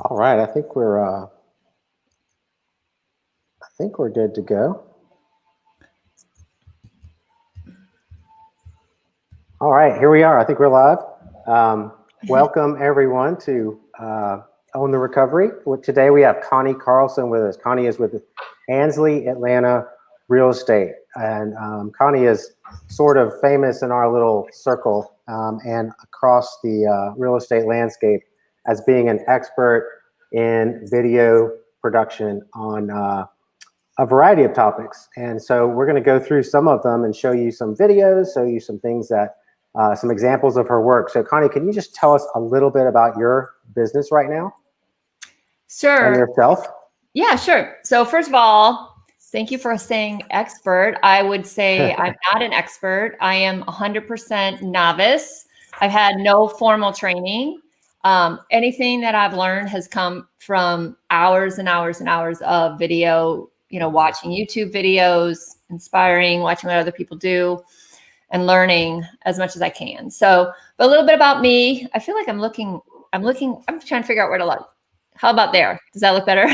All right, I think we're good to go. All right, here we are. I think we're live. Welcome everyone to Own the Recovery. Today we have Connie Carlson with us. Connie is with Ansley Atlanta Real Estate, and Connie is sort of famous in our little circle and across the real estate landscape as being an expert in video production on a variety of topics. And so we're going to go through some of them and show you some videos, show you some things that, some examples of her work. So Connie, can you just tell us a little bit about your business right now? Sure. And yourself? Yeah, sure. So first of all, thank you for saying expert. I would say I'm not an expert. I am 100% novice. I've had no formal training. Anything that I've learned has come from hours and hours and hours of video, watching YouTube videos, inspiring, watching what other people do, and learning as much as I can. So, but a little bit about me. I feel like I'm trying to figure out where to look. How about there? Does that look better?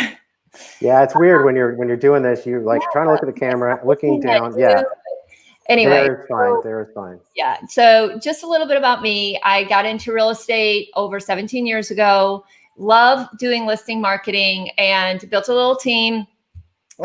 Yeah, it's weird when you're doing this. You're like trying to look at the camera, looking down. Yeah. Anyway, there is fine. Yeah. So just a little bit about me. I got into real estate over 17 years ago. Love doing listing marketing and built a little team.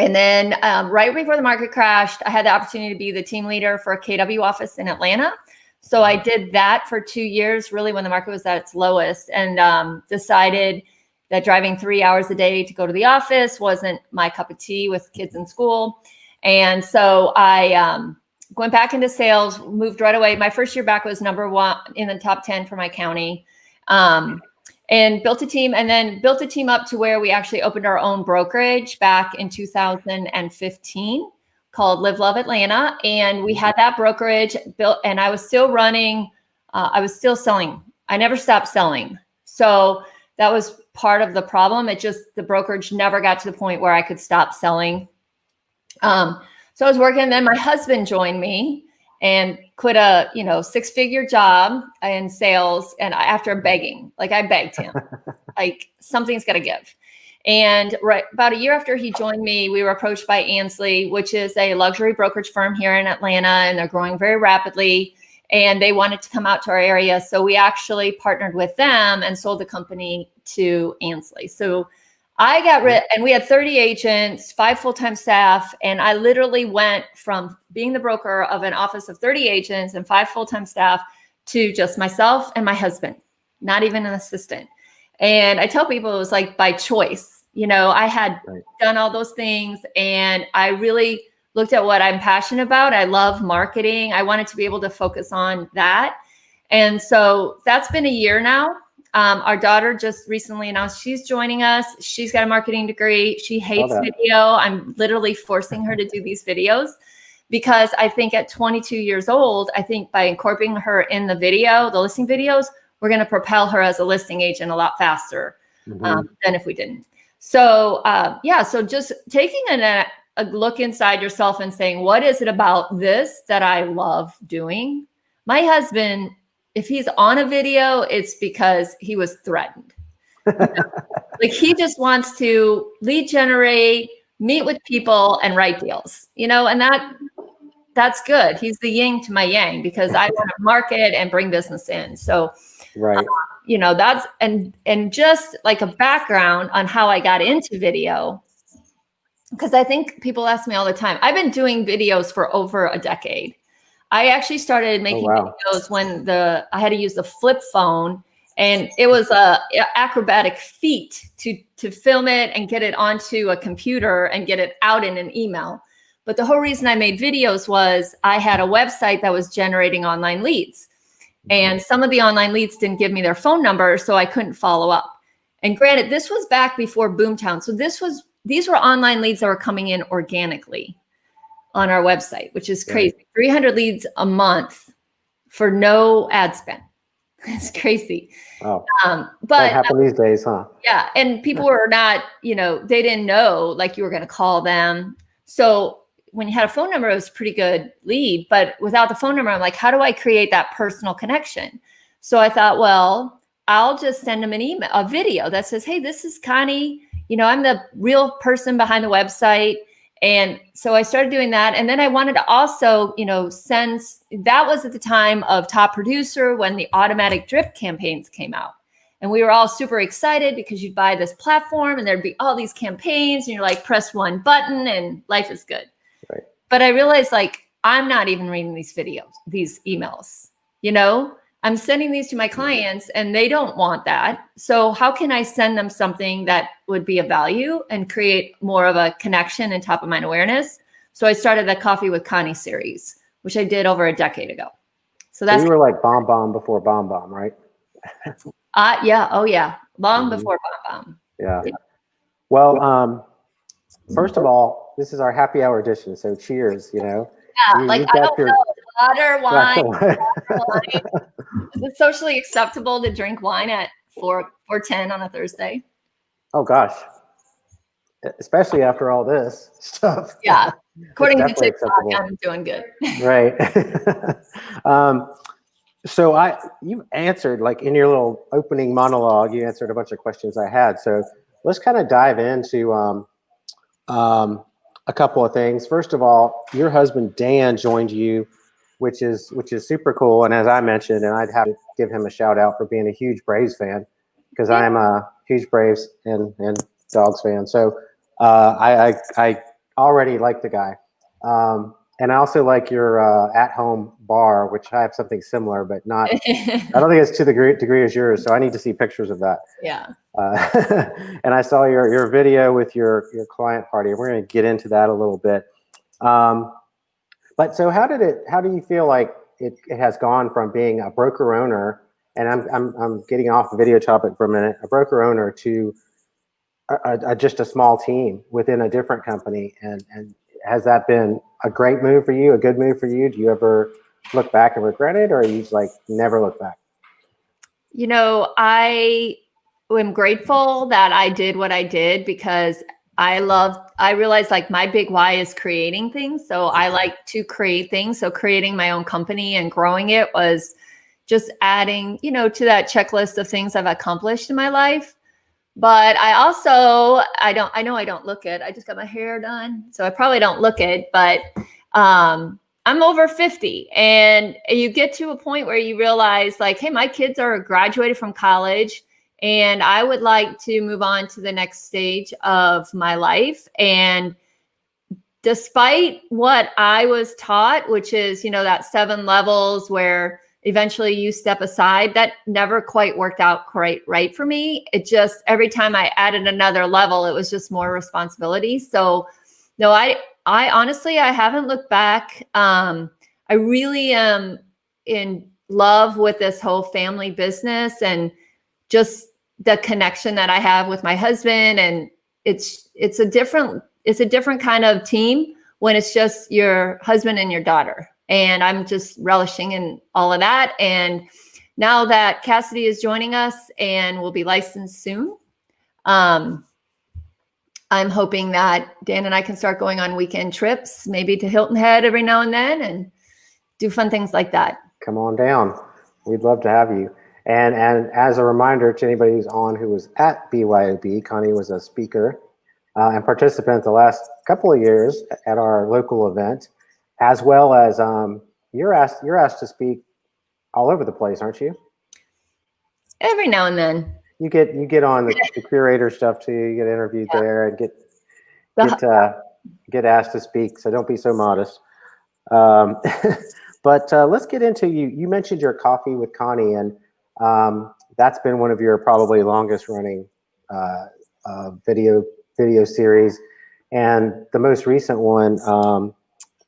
And then right before the market crashed, I had the opportunity to be the team leader for a KW office in Atlanta. So I did that for 2 years, really when the market was at its lowest, and decided that driving 3 hours a day to go to the office wasn't my cup of tea with kids in school. And so I went back into sales, moved right away. My first year back was #1 in the top 10 for my county, and built a team, and then built a team up to where we actually opened our own brokerage back in 2015 called Live Love Atlanta. And we had that brokerage built, and I was still running, I was still selling. I never stopped selling. So that was part of the problem. The brokerage never got to the point where I could stop selling. So I was working, and then my husband joined me and quit a, 6-figure job in sales. And after begging, I begged him, something's got to give. And right about a year after he joined me, we were approached by Ansley, which is a luxury brokerage firm here in Atlanta, and they're growing very rapidly. And they wanted to come out to our area. So we actually partnered with them and sold the company to Ansley. So I got rid, and we had 30 agents, 5 full-time staff. And I literally went from being the broker of an office of 30 agents and 5 full-time staff to just myself and my husband, not even an assistant. And I tell people it was like by choice. I had done all those things, and I really looked at what I'm passionate about. I love marketing. I wanted to be able to focus on that. And so that's been a year now. Our daughter just recently announced she's joining us. She's got a marketing degree. She hates video. I'm literally forcing her to do these videos because I think at 22 years old, I think by incorporating her in the listing videos, we're going to propel her as a listing agent a lot faster than if we didn't. So so just taking a look inside yourself and saying, what is it about this that I love doing? My husband, if he's on a video, it's because he was threatened. He just wants to lead generate, meet with people, and write deals, and that's good. He's the yin to my yang because I want to market and bring business in. So, that's, and just like a background on how I got into video, because I think people ask me all the time. I've been doing videos for over a decade. I actually started making videos when I had to use the flip phone, and it was a acrobatic feat to film it and get it onto a computer and get it out in an email. But the whole reason I made videos was I had a website that was generating online leads, and some of the online leads didn't give me their phone number, so I couldn't follow up. And granted, this was back before Boomtown. So these were online leads that were coming in organically on our website, which is crazy. Right. 300 leads a month for no ad spend. It's crazy. Oh, but that happen these days, huh? Yeah. And people were not, they didn't know like you were going to call them. So when you had a phone number, it was a pretty good lead, but without the phone number, I'm like, how do I create that personal connection? So I thought, well, I'll just send them an email, a video that says, hey, this is Connie. I'm the real person behind the website. And so I started doing that. And then I wanted to also, that was at the time of Top Producer when the automatic drip campaigns came out. And we were all super excited because you'd buy this platform and there'd be all these campaigns and you're like, press one button and life is good. Right. But I realized like, I'm not even reading these emails, I'm sending these to my clients and they don't want that. So how can I send them something that would be of value and create more of a connection and top of mind awareness? So I started the Coffee with Connie series, which I did over a decade ago. So you were like Bomb Bomb before Bomb Bomb, right? Yeah. Oh yeah. Long before Bomb Bomb. Yeah. Well, first of all, this is our happy hour edition. So cheers, Yeah. I don't know. Water, wine. Is it socially acceptable to drink wine at 4:10 on a Thursday? Oh gosh. Especially after all this stuff. Yeah. According to TikTok, I'm doing good. Right. So you answered, like in your little opening monologue, you answered a bunch of questions I had. So let's kind of dive into a couple of things. First of all, your husband Dan joined you, which is super cool. And as I mentioned, and I'd have to give him a shout out for being a huge Braves fan, because I am a huge Braves and Dogs fan. So I already like the guy. And I also like your at-home bar, which I have something similar, but not. I don't think it's to the degree as yours. So I need to see pictures of that. Yeah. And I saw your video with your client party. We're going to get into that a little bit. But so how do you feel like it has gone from being a broker owner, and I'm getting off the video topic for a minute, a broker owner to just a small team within a different company, and has that been a great move for you, a good move for you? Do you ever look back and regret it, or you just like never look back? I am grateful that I did what I did because I realized like my big why is creating things. So I like to create things. So creating my own company and growing it was just adding, to that checklist of things I've accomplished in my life. But I know I don't look it. I just got my hair done. So I probably don't look it, but I'm over 50 and you get to a point where you realize like, hey, my kids are graduated from college and I would like to move on to the next stage of my life. And despite what I was taught, which is, that 7 levels where eventually you step aside, that never quite worked out quite right for me. It just, every time I added another level, it was just more responsibility. So no, I honestly, I haven't looked back. I really am in love with this whole family business and just the connection that I have with my husband. And it's a different kind of team when it's just your husband and your daughter. And I'm just relishing in all of that. And now that Cassidy is joining us and will be licensed soon, I'm hoping that Dan and I can start going on weekend trips, maybe to Hilton Head every now and then, and do fun things like that. Come on down. We'd love to have you. And as a reminder to anybody who's on who was at BYOB, Connie was a speaker and participant the last couple of years at our local event, as well as you're asked to speak all over the place, aren't you? Every now and then. You get on the curator stuff too. You get interviewed there and get asked to speak. So don't be so modest. But let's get into you. You mentioned your Coffee with Connie, and that's been one of your probably longest running video series. And the most recent one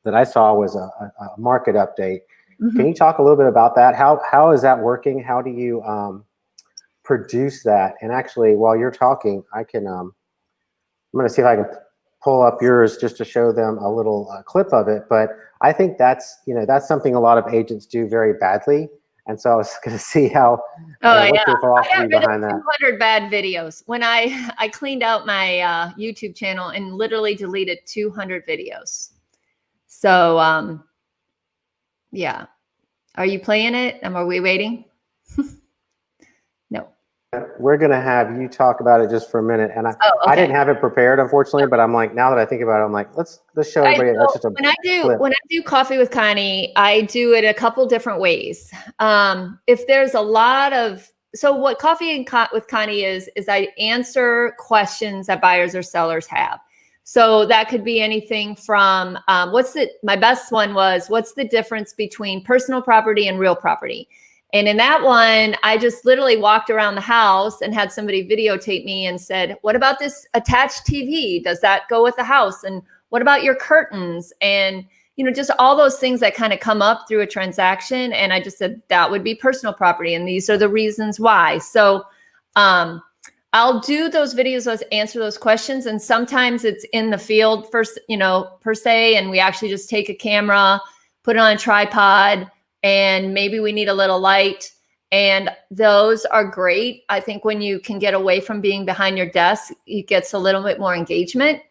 that I saw was a market update. Mm-hmm. Can you talk a little bit about that? How is that working? How do you produce that. And actually, while you're talking, I can, I'm going to see if I can pull up yours just to show them a little clip of it. But I think that's, that's something a lot of agents do very badly. And so I was going to see how, what's your philosophy behind that? 200 bad videos. When I cleaned out my YouTube channel and literally deleted 200 videos. So, yeah. Are you playing it? Are we waiting? No. We're going to have you talk about it just for a minute. And I didn't have it prepared, unfortunately, but I'm like, now that I think about it, I'm like, let's show everybody. That's just a when I do Coffee with Connie, I do it a couple different ways. If there's a lot of, so what Coffee with Connie is I answer questions that buyers or sellers have. So that could be anything from, my best one was, what's the difference between personal property and real property? And in that one, I just literally walked around the house and had somebody videotape me and said, what about this attached TV? Does that go with the house? And what about your curtains? And, just all those things that kind of come up through a transaction. And I just said, that would be personal property. And these are the reasons why. So I'll do those videos, answer those questions. And sometimes it's in the field first, per se. And we actually just take a camera, put it on a tripod, and maybe we need a little light. And those are great. I think when you can get away from being behind your desk, it gets a little bit more engagement.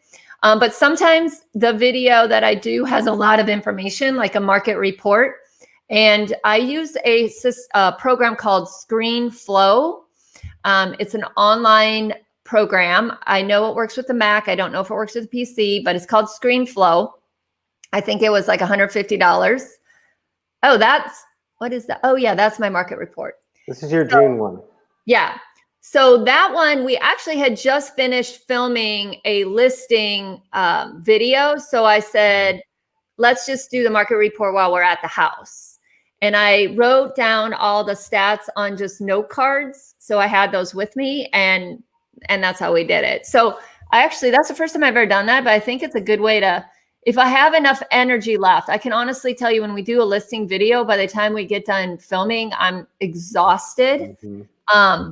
But sometimes the video that I do has a lot of information, like a market report. And I use a program called ScreenFlow. It's an online program. I know it works with the Mac. I don't know if it works with the PC, but it's called ScreenFlow. I think it was like $150. Oh, what is that? Oh yeah, that's my market report. This is your June one. Yeah. So that one, we actually had just finished filming a listing video. So I said, let's just do the market report while we're at the house. And I wrote down all the stats on just note cards. So I had those with me, and that's how we did it. So that's the first time I've ever done that, but I think it's a good way to, if I have enough energy left, I can honestly tell you when we do a listing video, by the time we get done filming, I'm exhausted. Mm-hmm.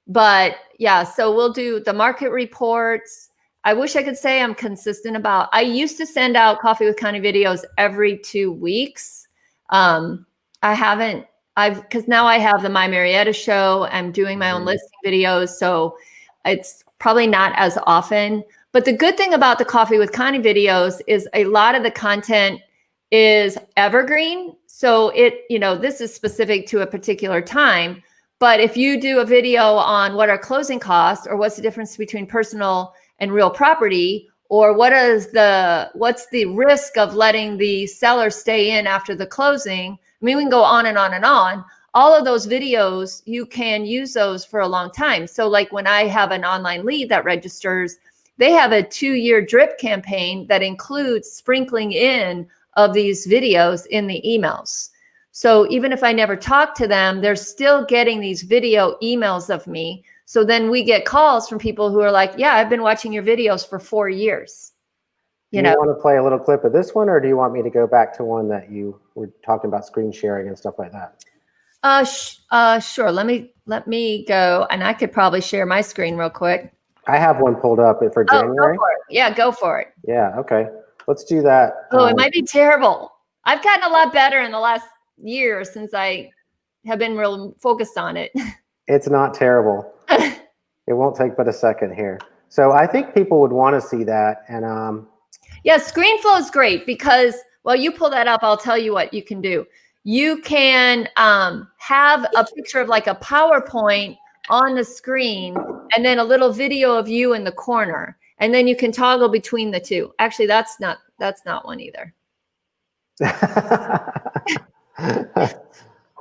But yeah, so we'll do the market reports. I wish I could say I'm consistent about, I used to send out Coffee with Connie videos every 2 weeks. I haven't, because now I have the My Marrietta show. I'm doing my own listing videos. So it's probably not as often. But the good thing about the Coffee with Connie videos is a lot of the content is evergreen. So this is specific to a particular time. But if you do a video on what are closing costs, or what's the difference between personal and real property, or what's the risk of letting the seller stay in after the closing, I mean, we can go on and on and on. All of those videos, you can use those for a long time. So like when I have an online lead that registers, they have a 2-year drip campaign that includes sprinkling in of these videos in the emails. So even if I never talk to them, they're still getting these video emails of me. So then we get calls from people who are like, yeah, I've been watching your videos for 4 years. Do you want to play a little clip of this one, or do you want me to go back to one that you were talking about screen sharing and stuff like that? Sure. Let me go, and I could probably share my screen real quick. I have one pulled up for January. Go for it. Yeah, go for it. Yeah. Okay. Let's do that. Oh, it might be terrible. I've gotten a lot better in the last year since I have been real focused on it. It's not terrible. It won't take but a second here. So I think people would want to see that. And yeah, ScreenFlow is great because while you pull that up, I'll tell you what you can do. You can have a picture of like a PowerPoint on the screen and then a little video of you in the corner. And then you can toggle between the two. Actually, that's not one either.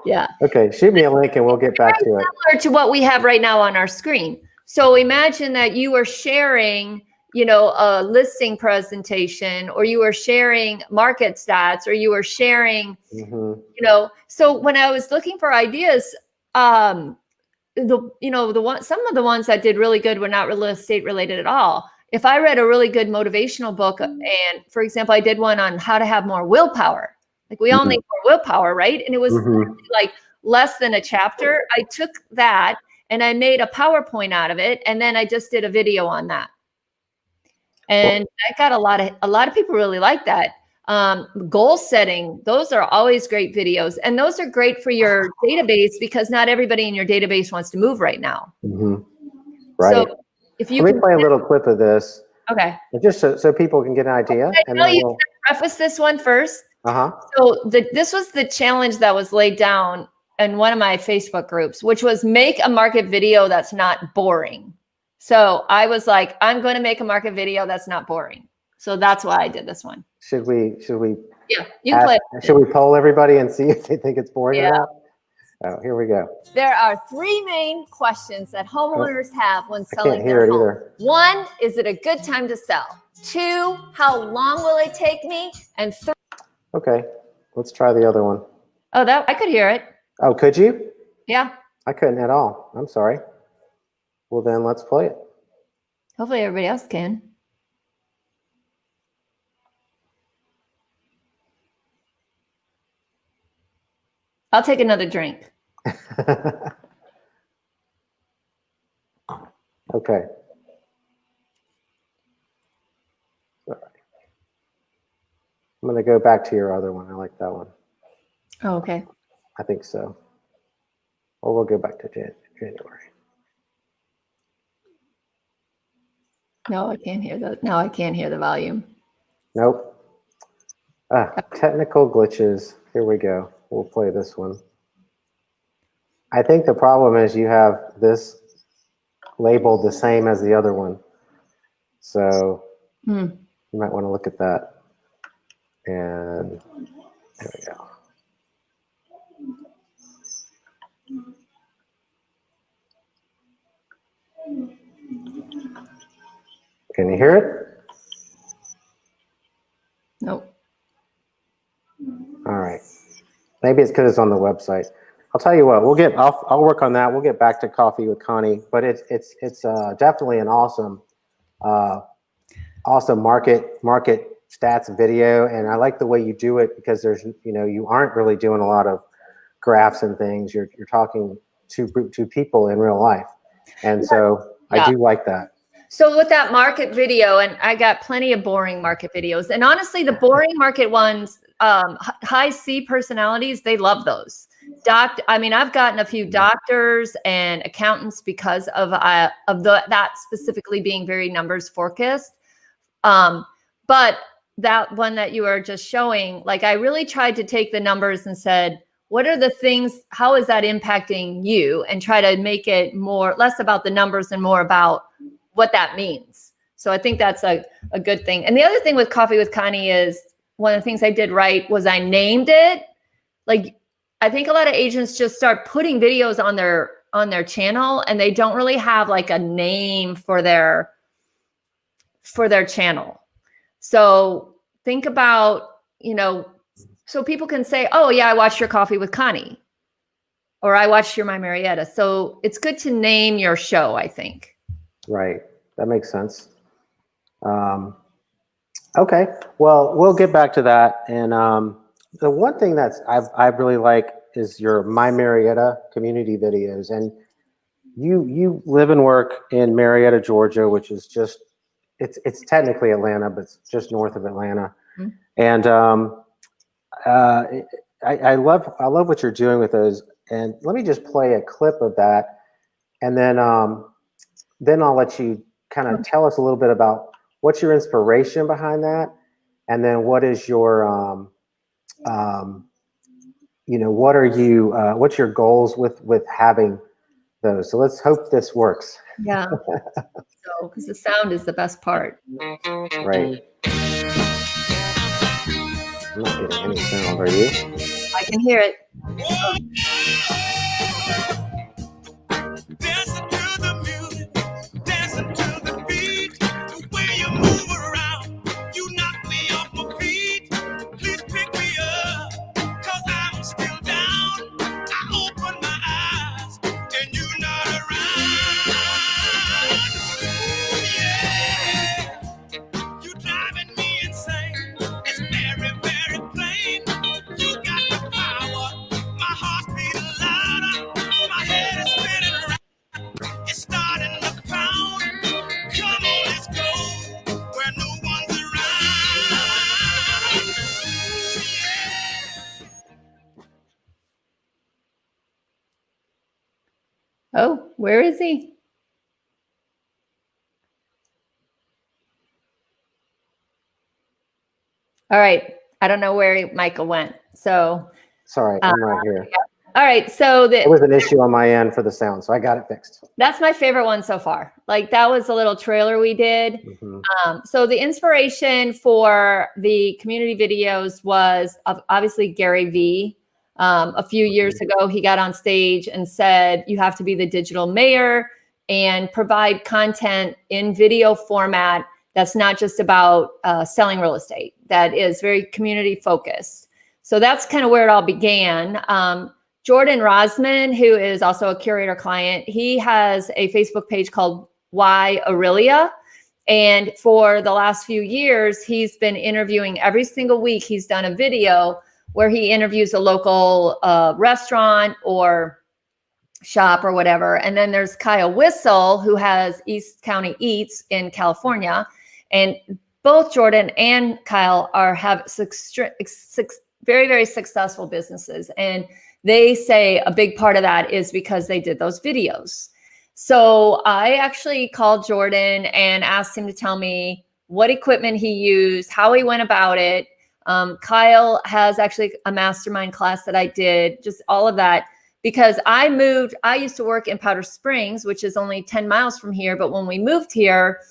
Yeah. Okay, shoot me a link and we'll get back to it. Similar to what we have right now on our screen. So imagine that you are sharing, a listing presentation, or you are sharing market stats, or you are sharing, so when I was looking for ideas, some of the ones that did really good were not real estate related at all. If I read a really good motivational book, and for example, I did one on how to have more willpower, like we all need more willpower, right? And it was like less than a chapter. I took that and I made a PowerPoint out of it. And then I just did a video on that. And I got a lot of people really like that. Goal setting, those are always great videos. And those are great for your database because not everybody in your database wants to move right now. Mm-hmm. Right. So if you Let me play a little clip of this. Okay. Just so people can get an idea. Okay, and no, then you we'll can preface this one first. Uh-huh. So this was the challenge that was laid down in one of my Facebook groups, which was make a market video that's not boring. So I was like, I'm going to make a market video that's not boring. So that's why I did this one. Should we Yeah, you can play. should we poll everybody and see if they think it's boring Yeah. or not? Oh, here we go. There are three main questions that homeowners have when I selling can't hear their it home. either. One, is it a good time to sell? Two, how long will it take me? And three. Okay, let's try the other one. Oh, that I could hear it. Oh, could you? Yeah. I couldn't at all. I'm sorry. Well, then let's play it. Hopefully everybody else can. I'll take another drink. Okay. All right. I'm going to go back to your other one. I like that one. Oh, okay. I think so. Or we'll go back to January. No, I can't hear the. Now I can't hear the volume. Nope. Technical glitches. Here we go. We'll play this one. I think the problem is you have this labeled the same as the other one. So you might want to look at that. And there we go. Can you hear it? Nope. All right. Maybe it's because it's on the website. I'll tell you what. I'll work on that. We'll get back to Coffee with Connie. But it's definitely an awesome market stats video, and I like the way you do it because you aren't really doing a lot of graphs and things. You're talking to people in real life, and so I do like that. So with that market video, and I got plenty of boring market videos, and honestly, the boring market ones, high C personalities, they love those. I've gotten a few doctors and accountants because of that specifically being very numbers focused. But that one that you were just showing, like I really tried to take the numbers and said, what are the things, how is that impacting you? And try to make it less about the numbers and more about what that means. So I think that's a good thing. And the other thing with Coffee with Connie is one of the things I did right was I named it. Like, I think a lot of agents just start putting videos on their channel and they don't really have like a name for their channel. So think about, so people can say, oh yeah, I watched your Coffee with Connie, or I watched your My Marrietta. So it's good to name your show, I think. Right. That makes sense. Okay. Well, we'll get back to that. And the one thing I really like is your My Marrietta community videos. And you live and work in Marrietta, Georgia, which is just, it's technically Atlanta, but it's just north of Atlanta. Mm-hmm. And I love what you're doing with those. And let me just play a clip of that, and then I'll let you kind of tell us a little bit about what's your inspiration behind that, and then what is your what's your goals with having those. So let's hope this works. Yeah. So, because the sound is the best part. Right. I'm not getting any sound, are you? I can hear it. Dancing to the music, dancing to the beat, the way you move around, you knock me off my feet. Please pick me up, 'cause I'm still down. I open my eyes, and you're not around. Yeah, you driving me insane. It's very, very plain. You got the power, my heart's beating louder. starting to pound. Come on, let's go where no one's around. Yeah. Oh, where is he? All right. I don't know where Michael went. So, Sorry, I'm right here. all right. So It was an issue on my end for the sound, so I got it fixed. that's my favorite one so far. Like that was a little trailer we did. So the inspiration for the community videos was obviously Gary Vee. A few years ago, he got on stage and said, you have to be the digital mayor and provide content in video format that's not just about selling real estate, that is very community focused. So that's kind of where it all began. Jordan Rosman, who is also a curator client, he has a Facebook page called Why Aurelia. And for the last few years, he's been interviewing every single week. He's done a video where he interviews a local restaurant or shop or whatever. And then there's Kyle Whistle, who has East County Eats in California. And both Jordan and Kyle have very, very successful businesses. And they say a big part of that is because they did those videos. So I actually called Jordan and asked him to tell me what equipment he used, how he went about it. Kyle has actually a mastermind class that I did, just all of that. Because I used to work in Powder Springs, which is only 10 miles from here. But when we moved here,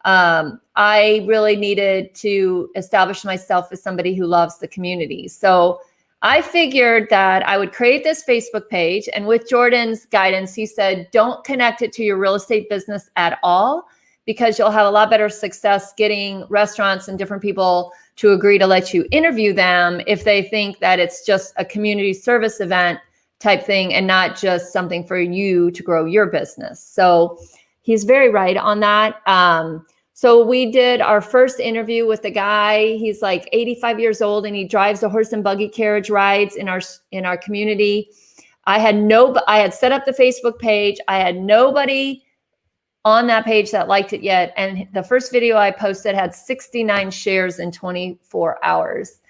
I really needed to establish myself as somebody who loves the community. So I figured that I would create this Facebook page. And with Jordan's guidance, he said, don't connect it to your real estate business at all, because you'll have a lot better success getting restaurants and different people to agree to let you interview them if they think that it's just a community service event type thing and not just something for you to grow your business. So he's very right on that. So we did our first interview with the guy. He's like 85 years old and he drives a horse and buggy carriage rides in our community. I had set up the Facebook page. I had nobody on that page that liked it yet. And the first video I posted had 69 shares in 24 hours.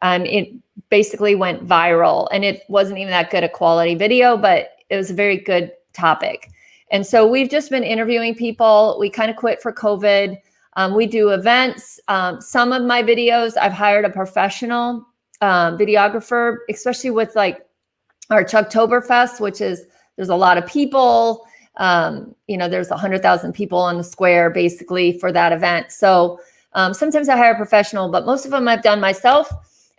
It basically went viral, and it wasn't even that good a quality video, but it was a very good topic. And so we've just been interviewing people. We kind of quit for COVID. We do events. Some of my videos, I've hired a professional videographer, especially with like our Chucktoberfest, which is, there's a lot of people. There's 100,000 people on the square basically for that event. So sometimes I hire a professional, but most of them I've done myself.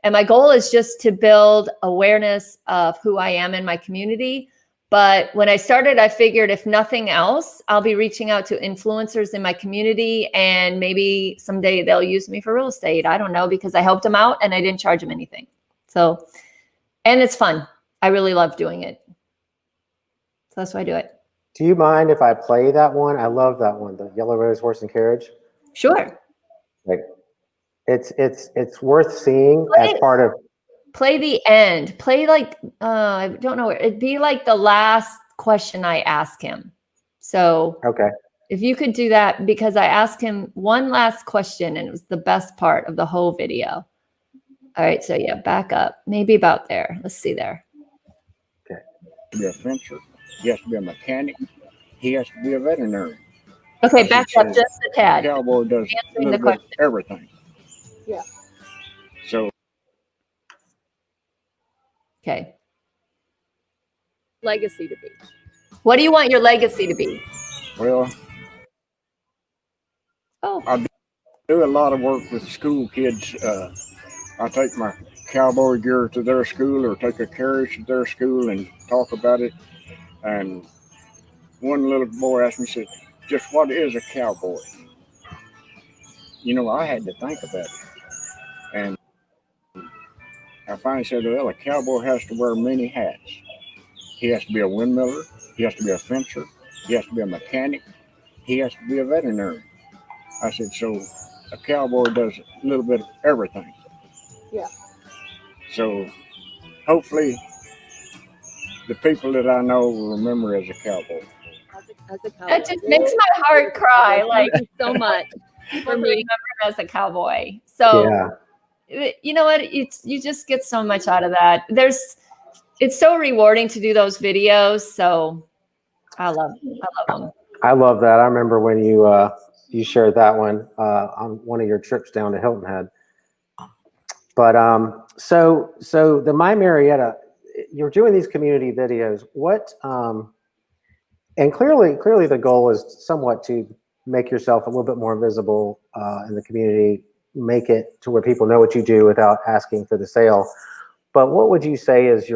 And my goal is just to build awareness of who I am in my community. But when I started, I figured if nothing else, I'll be reaching out to influencers in my community, and maybe someday they'll use me for real estate. I don't know, because I helped them out and I didn't charge them anything. So, and it's fun. I really love doing it. So that's why I do it. Do you mind if I play that one? I love that one, the Yellow Rose Horse and Carriage. Sure. Like, it's worth seeing as part of. Play the end. Play like, I don't know. It'd be like the last question I asked him. So okay, if you could do that, because I asked him one last question and it was the best part of the whole video. All right. So yeah, back up. Maybe about there. Let's see there. Okay. Be a fencer. He has to be a mechanic. He has to be a veterinarian. Okay, back up just a tad. Cowboy does Answering the question. Everything. Yeah. So. Okay. Legacy to be. What do you want your legacy to be? Well, I do a lot of work with school kids. I take my cowboy gear to their school or take a carriage to their school and talk about it. And one little boy asked me, said, just what is a cowboy? I had to think about it. And I finally said, well, a cowboy has to wear many hats. He has to be a windmiller. He has to be a fencer. He has to be a mechanic. He has to be a veterinarian. I said, so a cowboy does a little bit of everything. Yeah. So hopefully the people that I know will remember as a cowboy. as a cowboy. That just makes my heart cry, like so much. People remember him as a cowboy. So you know what? You just get so much out of that. It's so rewarding to do those videos. So I love them. I love that. I remember when you shared that one on one of your trips down to Hilton Head. But so the My Marietta, you're doing these community videos. What and clearly the goal is somewhat to make yourself a little bit more visible in the community, make it to where people know what you do without asking for the sale. But what would you say is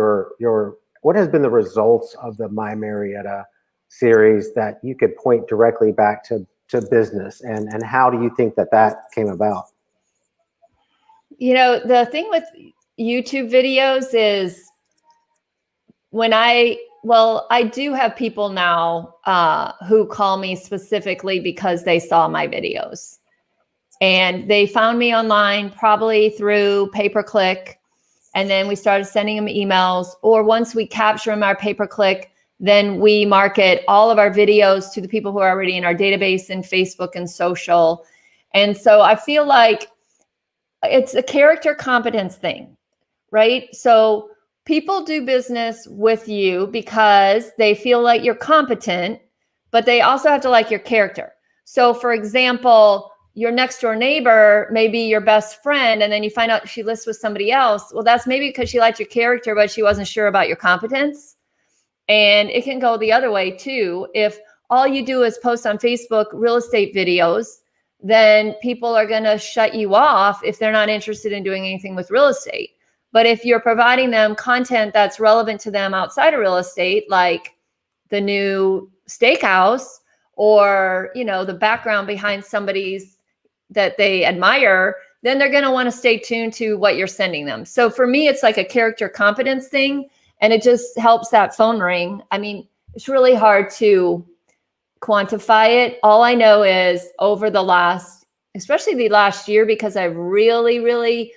what has been the results of the My Marietta series that you could point directly back to business, and how do you think that came about? You know, the thing with YouTube videos is I do have people now who call me specifically because they saw my videos and they found me online, probably through pay-per-click. And then we started sending them emails, or once we capture them, our pay-per-click, then we market all of our videos to the people who are already in our database in Facebook and social. And so I feel like it's a character competence thing, right? So people do business with you because they feel like you're competent, but they also have to like your character. So for example, your next door neighbor may be your best friend, and then you find out she lives with somebody else. Well, that's maybe because she liked your character, but she wasn't sure about your competence. And it can go the other way too. If all you do is post on Facebook real estate videos, then people are going to shut you off if they're not interested in doing anything with real estate. But if you're providing them content that's relevant to them outside of real estate, like the new steakhouse, or, you know, the background behind somebody's that they admire, then they're going to want to stay tuned to what you're sending them. So for me, it's like a character competence thing, and it just helps that phone ring. I mean, it's really hard to quantify it. All I know is over especially the last year, because I've really, really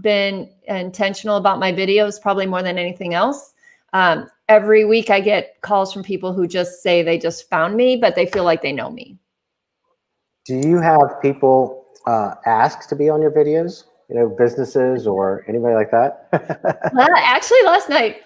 been intentional about my videos, probably more than anything else. Every week I get calls from people who just say they just found me, but they feel like they know me. Do you have people ask to be on your videos? You know, businesses or anybody like that? Actually, last night,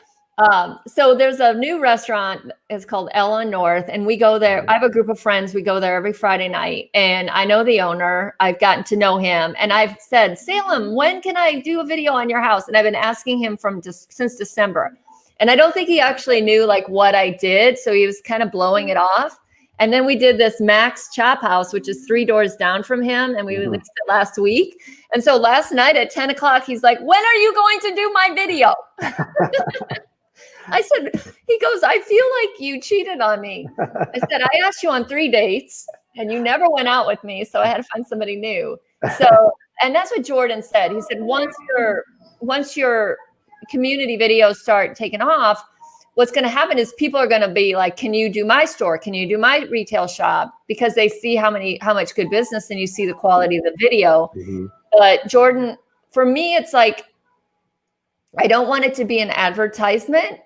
so there's a new restaurant. It's called Ella North, and we go there. I have a group of friends. We go there every Friday night, and I know the owner. I've gotten to know him, and I've said, Salem, when can I do a video on your house? And I've been asking him since December, and I don't think he actually knew like what I did, so he was kind of blowing it off. And then we did this Max Chop House, which is 3 doors down from him, and we released it last week. And so last night at 10 o'clock, he's like, when are you going to do my video? I said, he goes, I feel like you cheated on me. I said, I asked you on 3 dates and you never went out with me. So I had to find somebody new. So, and that's what Jordan said. He said, once your community videos start taking off, what's going to happen is people are going to be like, can you do my store? Can you do my retail shop? Because they see how much good business, and you see the quality of the video. Mm-hmm. But Jordan, for me, it's like, I don't want it to be an advertisement.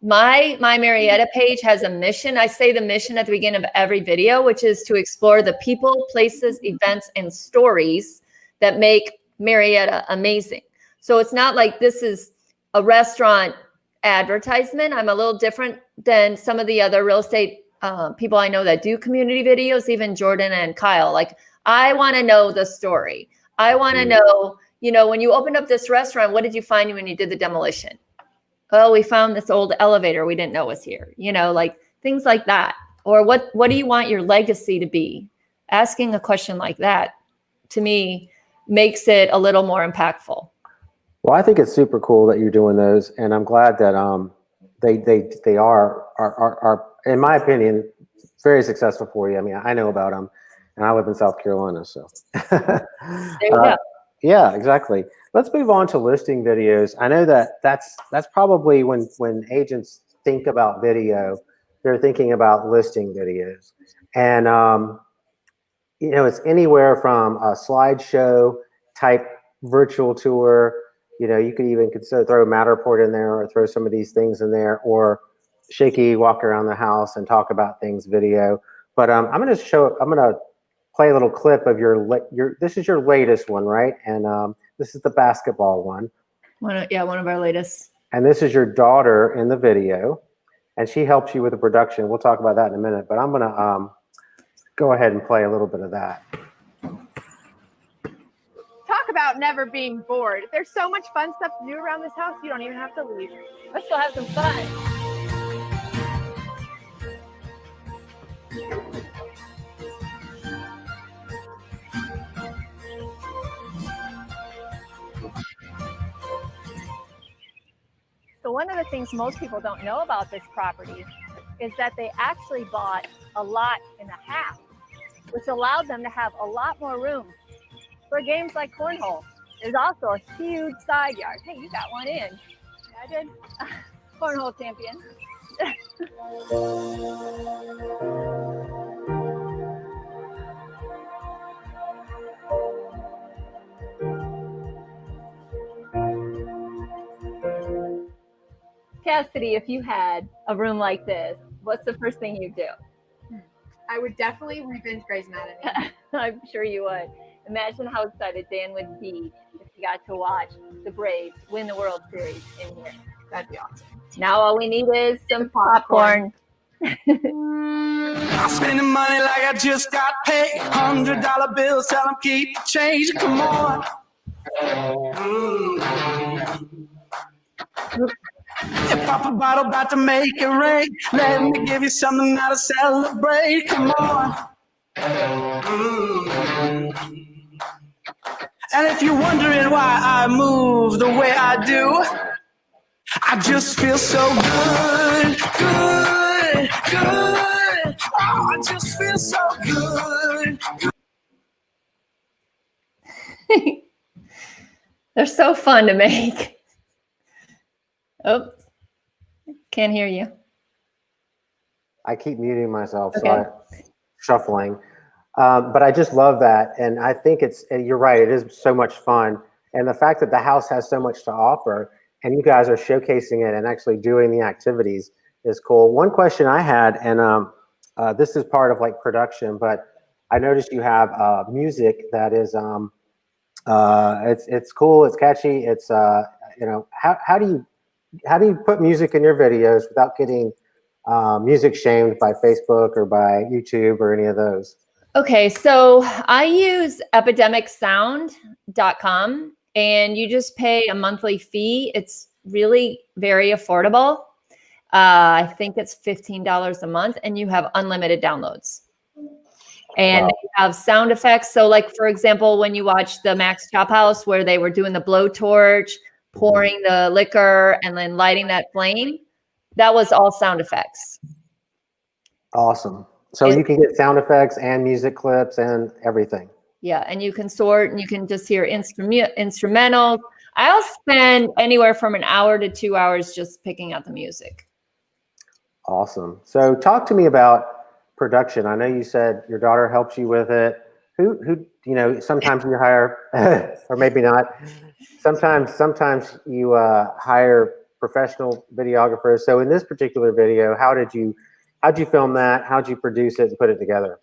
My Marrietta page has a mission. I say the mission at the beginning of every video, which is to explore the people, places, events, and stories that make Marrietta amazing. So it's not like this is a restaurant advertisement. I'm a little different than some of the other real estate people I know that do community videos, even Jordan and Kyle. Like, I want to know the story. I want to know, you know, when you opened up this restaurant, what did you find when you did the demolition? Oh, we found this old elevator we didn't know was here. You know, like things like that. Or what do you want your legacy to be? Asking a question like that, to me, makes it a little more impactful. Well, I think it's super cool that you're doing those, and I'm glad that they are in my opinion very successful for you. I mean, I know about them, and I live in South Carolina, so there you go. Yeah, exactly. Let's move on to listing videos. I know that's probably when agents think about video, they're thinking about listing videos, and you know, it's anywhere from a slideshow type virtual tour. You know, you could even consider throw Matterport in there, or throw some of these things in there, or shaky, walk around the house and talk about things video. But I'm going to play a little clip of this is your latest one, right? And this is the basketball one. One of our latest. And this is your daughter in the video, and she helps you with the production. We'll talk about that in a minute, but I'm going to go ahead and play a little bit of that. Talk about never being bored. There's so much fun stuff to do around this house, you don't even have to leave. Let's go have some fun. So one of the things most people don't know about this property is that they actually bought a lot and a half, which allowed them to have a lot more room for games like cornhole. There's also a huge side yard. Hey, you got one in. Yeah, I did. Cornhole champion. Cassidy, if you had a room like this, what's the first thing you'd do? I would definitely revenge Grey's Anatomy. I'm sure you would. Imagine how excited Dan would be if he got to watch the Braves win the World Series in here. That'd be awesome. Now all we need is some popcorn. I'm spending money like I just got paid. $100 bills, tell them keep the change. Come on. Pop a bottle, about to make it rain. Let me give you something now to celebrate. Come on. And if you're wondering why I move the way I do, I just feel so good, good, good. Oh, I just feel so good. They're so fun to make. Oh, can't hear you. I keep muting myself, Okay. so I'm shuffling. But I just love that. And I think you're right, it is so much fun. And the fact that the house has so much to offer and you guys are showcasing it and actually doing the activities is cool. One question I had, and this is part of like production, but I noticed you have music that is, it's cool, it's catchy, it's, how do you put music in your videos without getting music shamed by Facebook or by YouTube or any of those? Okay, so I use epidemicsound.com and you just pay a monthly fee. It's really very affordable. I think it's $15 a month and you have unlimited downloads. And Wow. you have sound effects. So like, for example, when you watch the Max Chop House where they were doing the blowtorch, pouring the liquor and then lighting that flame, that was all sound effects. Awesome. So you can get sound effects and music clips and everything. Yeah, and you can sort and you can just hear instrumentals. I'll spend anywhere from an hour to 2 hours just picking out the music. Awesome. So talk to me about production. I know you said your daughter helps you with it. Who sometimes you hire, or maybe not. Sometimes you hire professional videographers. So in this particular video, how'd you film that? How'd you produce it and put it together?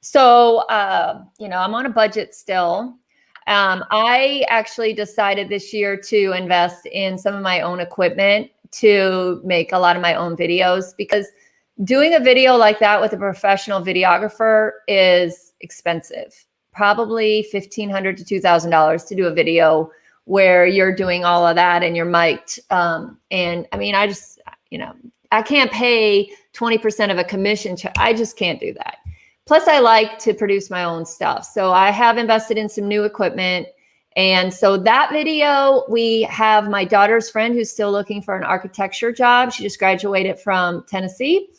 So, I'm on a budget still. I actually decided this year to invest in some of my own equipment to make a lot of my own videos, because doing a video like that with a professional videographer is expensive. Probably $1,500 to $2,000 to do a video where you're doing all of that and you're mic'd. And I mean, I can't pay 20% of a commission. I just can't do that. Plus, I like to produce my own stuff. So I have invested in some new equipment. And so that video, we have my daughter's friend who's still looking for an architecture job. She just graduated from Tennessee.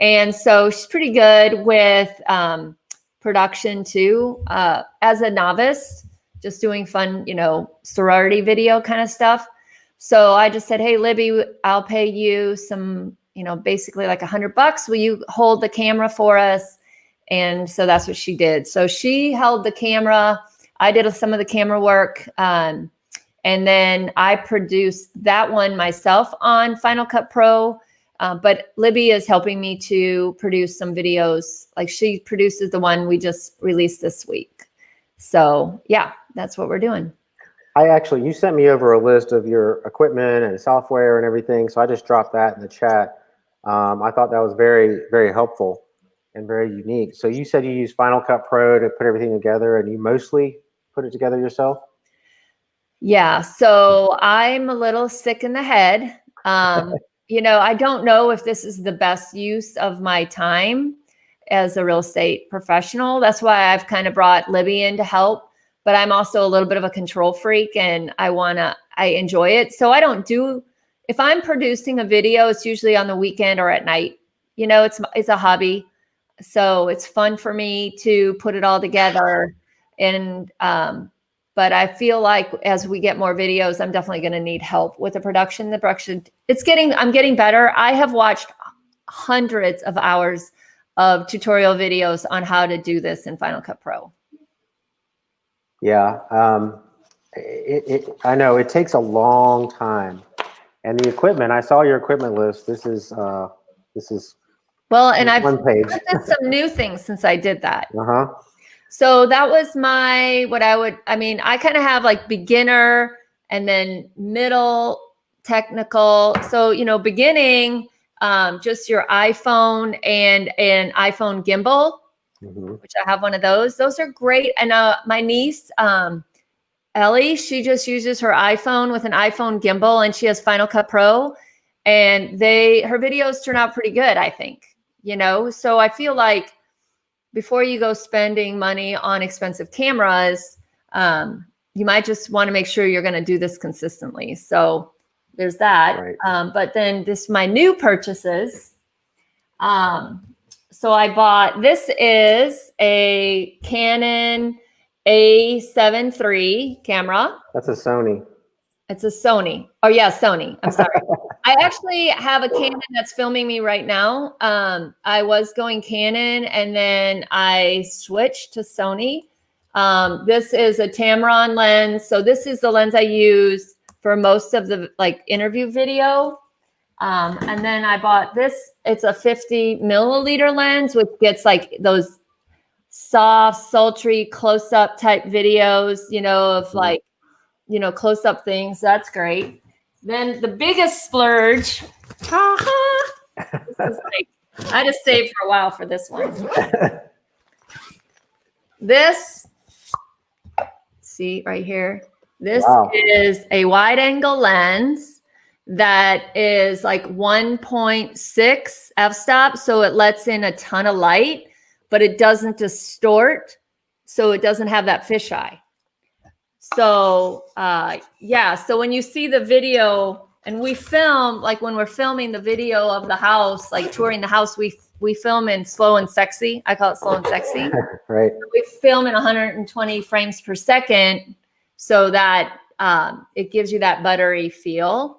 And so she's pretty good with production too, as a novice, just doing fun, sorority video kind of stuff. So I just said, hey, Libby, I'll pay you some, basically like $100. Will you hold the camera for us? And so that's what she did. So she held the camera. I did some of the camera work. And then I produced that one myself on Final Cut Pro. But Libby is helping me to produce some videos. Like she produces the one we just released this week. So yeah, that's what we're doing. You sent me over a list of your equipment and software and everything. So I just dropped that in the chat. I thought that was very, very helpful and very unique. So you said you use Final Cut Pro to put everything together, and you mostly put it together yourself? Yeah. So I'm a little sick in the head. I don't know if this is the best use of my time as a real estate professional. That's why I've kind of brought Libby in to help. But I'm also a little bit of a control freak, and I enjoy it. So if I'm producing a video, it's usually on the weekend or at night. It's a hobby. So it's fun for me to put it all together. And, but I feel like as we get more videos, I'm definitely going to need help with the production. I'm getting better. I have watched hundreds of hours of tutorial videos on how to do this in Final Cut Pro. Yeah, I know it takes a long time, and the equipment. I saw your equipment list. This is well, and I've one page. done some new things since I did that. Uh-huh. So that was I kind of have like beginner and then middle, technical. So beginning, just your iPhone and an iPhone gimbal. Mm-hmm. Which I have one of those. Those are great. And my niece, Ellie, she just uses her iPhone with an iPhone gimbal, and she has Final Cut Pro, and her videos turn out pretty good, I think. So I feel like before you go spending money on expensive cameras, you might just want to make sure you're going to do this consistently. So there's that. Right. But then my new purchases. So I bought, this is a Canon A7 III camera. That's a Sony. It's a Sony. Oh yeah, Sony. I'm sorry. I actually have a Canon that's filming me right now. I was going Canon and then I switched to Sony. This is a Tamron lens. So this is the lens I use for most of the interview video. And then I bought this. It's a 50 milliliter lens, which gets those soft, sultry, close-up type videos, of close-up things. That's great. Then the biggest splurge. I had to save for a while for this one. This, see right here. This is a wide-angle lens that is 1.6 f-stop. So it lets in a ton of light, but it doesn't distort. So it doesn't have that fisheye. So so when you see the video and we film, when we're filming the video of the house, touring the house, we film in slow and sexy. I call it slow and sexy. Right. We film in 120 frames per second so that it gives you that buttery feel.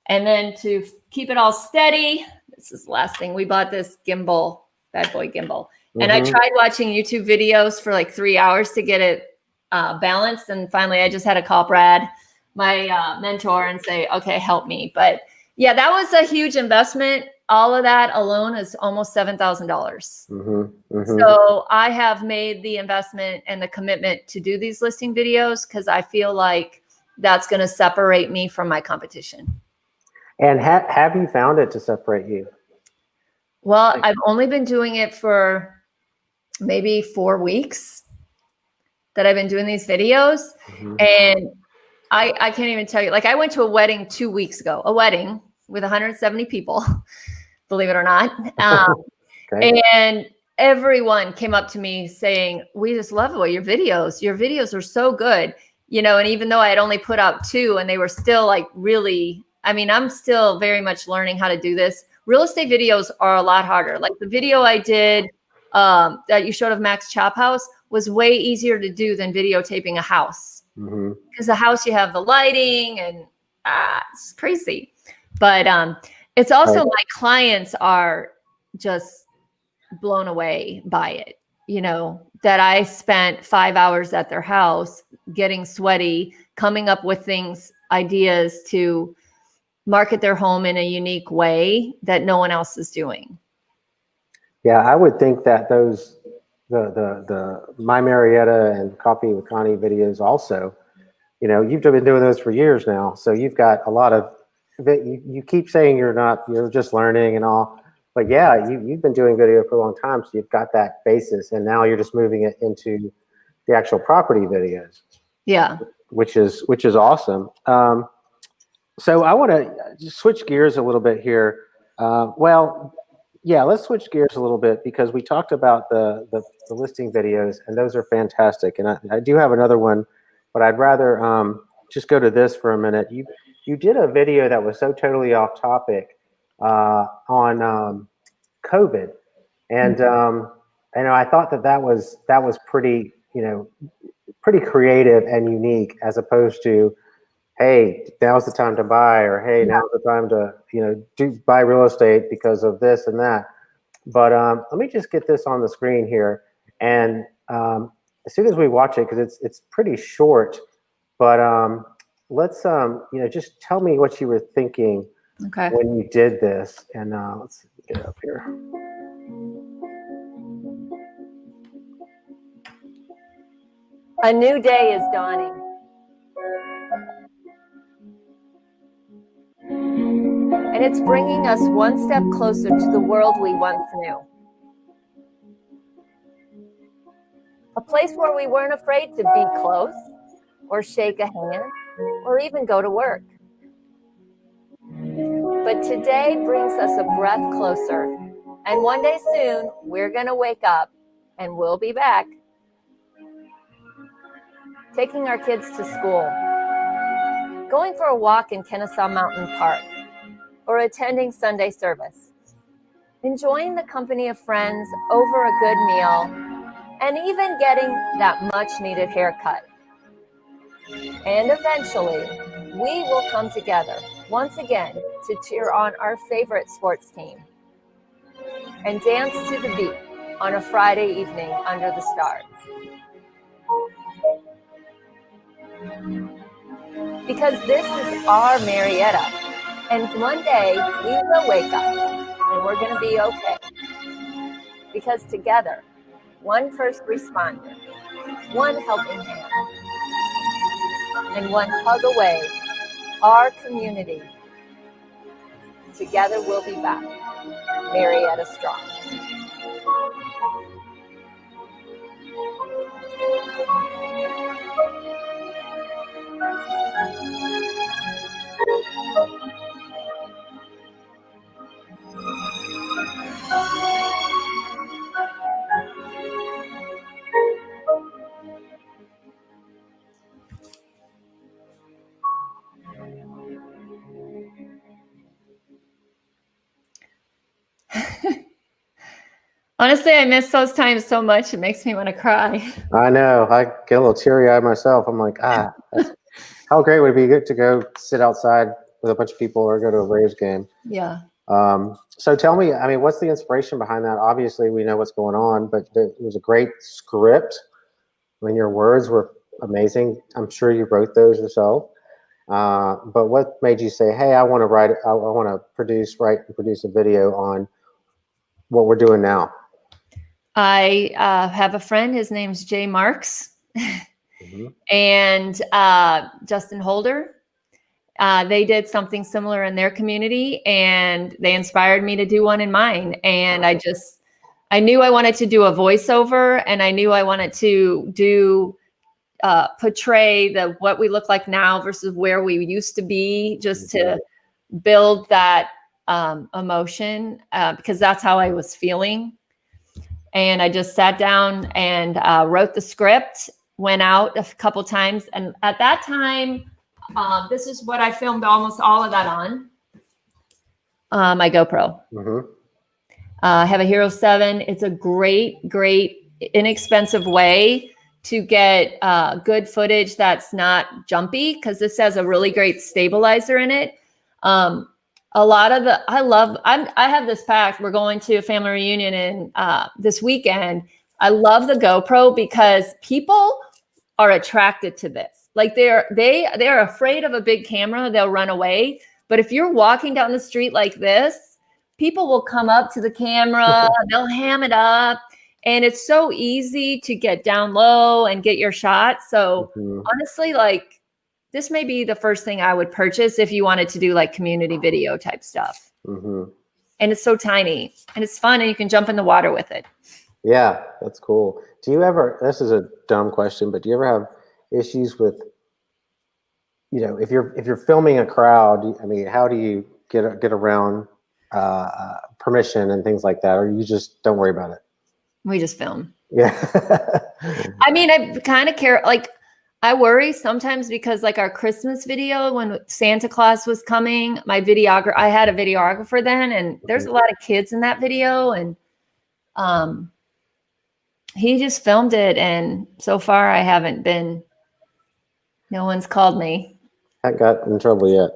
And then to keep it all steady, this is the last thing. We bought this gimbal, bad boy gimbal. Mm-hmm. And I tried watching YouTube videos for 3 hours to get it balanced. And finally, I just had to call Brad, my mentor, and say, okay, help me. But yeah, that was a huge investment. All of that alone is almost $7,000. Mm-hmm. Mm-hmm. So I have made the investment and the commitment to do these listing videos because I feel like that's going to separate me from my competition. And have you found it to separate you? Well, I've only been doing it for maybe 4 weeks that I've been doing these videos. Mm-hmm. And I can't even tell you, I went to a wedding 2 weeks ago, a wedding with 170 people, believe it or not. And everyone came up to me saying, we just love your videos are so good. And even though I had only put out 2 and they were still really, I'm still very much learning how to do this. Real estate videos are a lot harder. The video I did that you showed of Max Chop House was way easier to do than videotaping a house. Mm-hmm. Because the house, you have the lighting and it's crazy. But it's also my clients are just blown away by it. That I spent 5 hours at their house getting sweaty, coming up with ideas to market their home in a unique way that no one else is doing. Yeah, I would think that those the My Marietta and Coffee with Connie videos also, you've been doing those for years now, so you've got a lot of you keep saying you're just learning and all, but yeah, you've been doing video for a long time, so you've got that basis, and now you're just moving it into the actual property videos. Yeah. Which is awesome. So I want to just switch gears a little bit here. Let's switch gears a little bit because we talked about the listing videos, and those are fantastic. And I do have another one, but I'd rather just go to this for a minute. You did a video that was so totally off topic on COVID, and I thought that was pretty pretty creative and unique, as opposed to, hey, now's the time to buy, or hey, now's the time to buy real estate because of this and that. But let me just get this on the screen here, and as soon as we watch it, because it's pretty short, but let's just tell me what you were thinking when you did this, and let's get it up here. A new day is dawning. And it's bringing us one step closer to the world we once knew. A place where we weren't afraid to be close, or shake a hand, or even go to work. But today brings us a breath closer. And one day soon, we're going to wake up and we'll be back. Taking our kids to school, going for a walk in Kennesaw Mountain Park, or attending Sunday service, enjoying the company of friends over a good meal, and even getting that much-needed haircut. And eventually, we will come together once again to cheer on our favorite sports team and dance to the beat on a Friday evening under the stars. Because this is our Marrietta, and one day we will wake up and we're going to be okay. Because together, one first responder, one helping hand, and one hug away, our community, together we'll be back, Marrietta strong. Honestly, I miss those times so much. It makes me want to cry. I know. I get a little teary-eyed myself. I'm like, how great would it be good to go sit outside with a bunch of people or go to a Braves game? Yeah. So tell me, what's the inspiration behind that? Obviously, we know what's going on, but it was a great script. Your words were amazing. I'm sure you wrote those yourself. But what made you say, hey, I want to write and produce a video on what we're doing now? I have a friend. His name's Jay Marks. Mm-hmm. And Justin Holder. They did something similar in their community, and they inspired me to do one in mine. And I knew I wanted to do a voiceover, and I knew I wanted to do portray what we look like now versus where we used to be, just to build that emotion, because that's how I was feeling. And I just sat down and wrote the script, went out a couple times. And at that time, this is what I filmed almost all of that on my GoPro. Mm-hmm. I have a Hero 7. It's a great, inexpensive way to get good footage that's not jumpy, because this has a really great stabilizer in it. I have this packed. We're going to a family reunion this weekend. I love the GoPro because people are attracted to this. Like they're afraid of a big camera. They'll run away. But if you're walking down the street like this, people will come up to the camera, they'll ham it up. And it's so easy to get down low and get your shot. So honestly, like this may be the first thing I would purchase if you wanted to do like community video type stuff. And it's so tiny and it's fun and you can jump in the water with it. Yeah, that's cool. Do you ever, this is a dumb question, but do you ever have issues with, you know, if you're filming a crowd, I mean, how do you get around permission and things like that? Or you just don't worry about it? We just film. Yeah. I mean, I kind of care. Like, I worry sometimes because, like, our Christmas video when Santa Claus was coming, I had a videographer then, and there's a lot of kids in that video, and he just filmed it. And so far, I haven't been. No one's called me. I haven't got in trouble yet.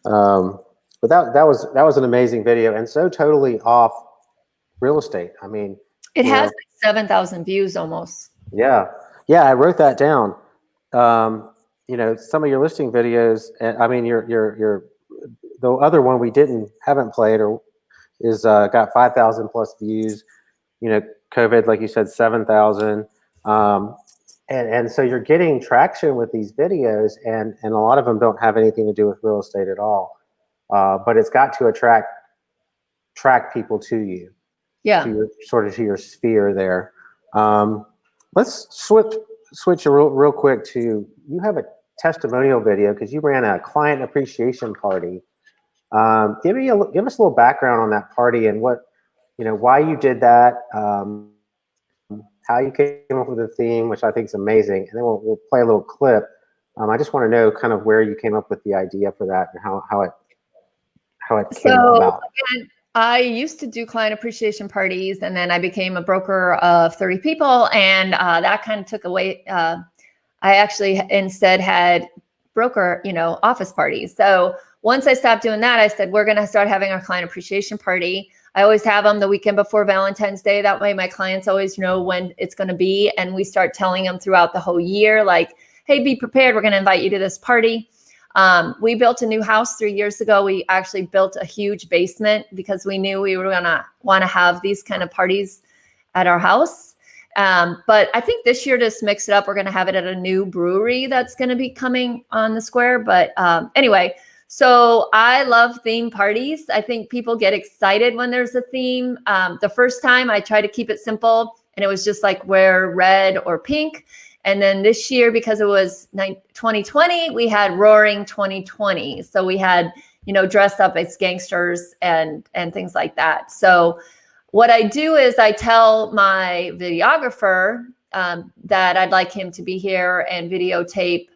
But that was an amazing video, and so totally off real estate. I mean. It has like 7,000 views almost. Yeah. Yeah. I wrote that down. You know, some of your listing videos, I mean, the other one we haven't played is got 5,000 plus views, you know, COVID, like you said, 7,000. And so you're getting traction with these videos and a lot of them don't have anything to do with real estate at all. But it's got to attract people to you. Yeah. To your sphere there. Let's switch real quick to, you have a testimonial video because you ran a client appreciation party. Give us a little background on that party and what, you know, why you did that, how you came up with the theme, which I think is amazing. And then we'll play a little clip. I just want to know kind of where you came up with the idea for that and how it came about. Again, I used to do client appreciation parties, and then I became a broker of 30 people, and that kind of took away. I actually instead had broker, you know, office parties. So once I stopped doing that, I said, we're going to start having our client appreciation party. I always have them the weekend before Valentine's Day. That way my clients always know when it's going to be, and we start telling them throughout the whole year, like, hey, be prepared. We're going to invite you to this party. We built a new house 3 years ago. We actually built a huge basement because we knew we were going to want to have these kind of parties at our house. But I think this year, to mix it up, we're going to have it at a new brewery that's going to be coming on the square. But anyway, so I love theme parties. I think people get excited when there's a theme. The first time I tried to keep it simple, and it was just like wear red or pink. And then this year, because it was 2020, we had Roaring 2020. So we had, you know, dressed up as gangsters and things like that. So what I do is I tell my videographer that I'd like him to be here and videotape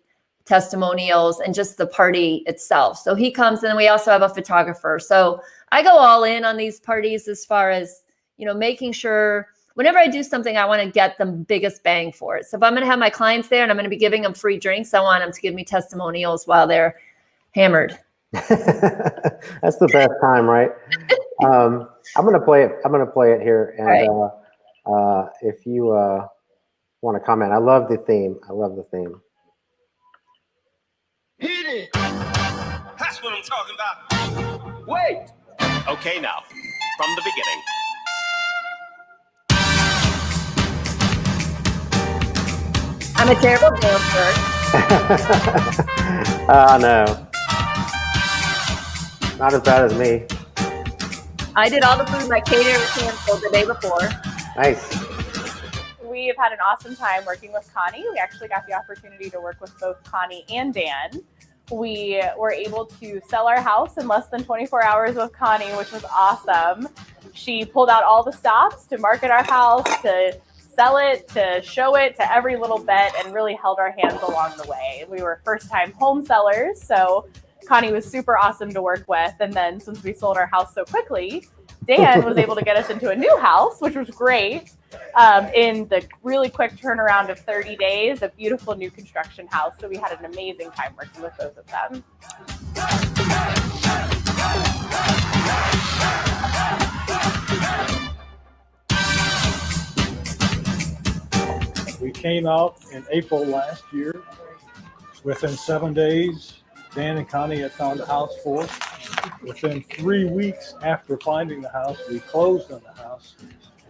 testimonials and just the party itself. So he comes, and then we also have a photographer. So I go all in on these parties as far as, you know, making sure whenever I do something, I want to get the biggest bang for it. So if I'm going to have my clients there and I'm going to be giving them free drinks, I want them to give me testimonials while they're hammered. That's the best time, right? I'm going to play it. I'm going to play it here. And right. If you want to comment, I love the theme. I love the theme. Hit it. That's what I'm talking about. Wait. Okay, now, from the beginning. I'm a terrible dancer. No. Not as bad as me. I did all the food. My caterer canceled the day before. Nice. We have had an awesome time working with Connie. We actually got the opportunity to work with both Connie and Dan. We were able to sell our house in less than 24 hours with Connie, which was awesome. She pulled out all the stops to market our house, to sell it, to show it, to every little bit, and really held our hands along the way. We were first-time home sellers, so Connie was super awesome to work with. And then since we sold our house so quickly, Dan was able to get us into a new house, which was great. In the really quick turnaround of 30 days, a beautiful new construction house. So we had an amazing time working with both of them. We came out in April last year. Within 7 days, Dan and Connie had found a house for us. Within 3 weeks after finding the house, we closed on the house,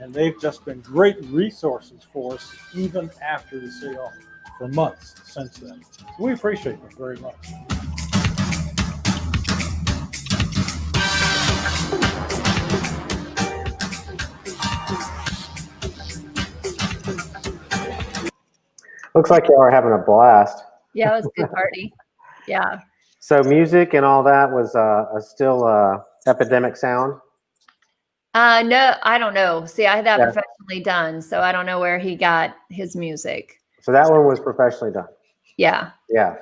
and they've just been great resources for us even after the sale for months since then. So we appreciate them very much. Looks like you are having a blast. Yeah, it was a good party. Yeah. So music and all that was still epidemic sound. No, I don't know. See, I had that Yeah. professionally done, so I don't know where he got his music. So that one was professionally done. Yeah. Yeah.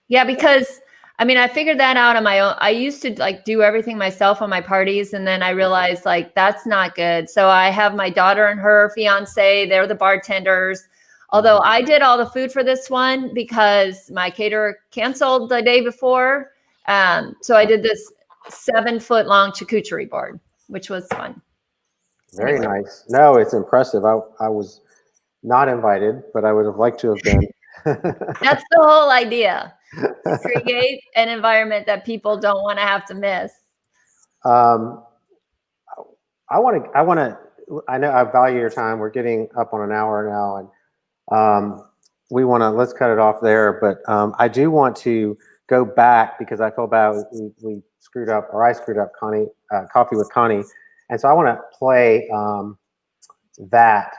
Yeah, because I mean, I figured that out on my own. I used to like do everything myself on my parties, and then I realized like that's not good. So I have my daughter and her fiance, they're the bartenders. Although I did all the food for this one because my caterer canceled the day before. So I did this 7-foot long charcuterie board, which was fun. Very Anyway. nice. No, it's impressive. I was not invited, but I would have liked to have been. That's the whole idea. Create an environment that people don't want to have to miss. I know I value your time. We're getting up on an hour now, and let's cut it off there. But I do want to go back because I feel bad we screwed up, or I screwed up Coffee with Connie. And so I want to play that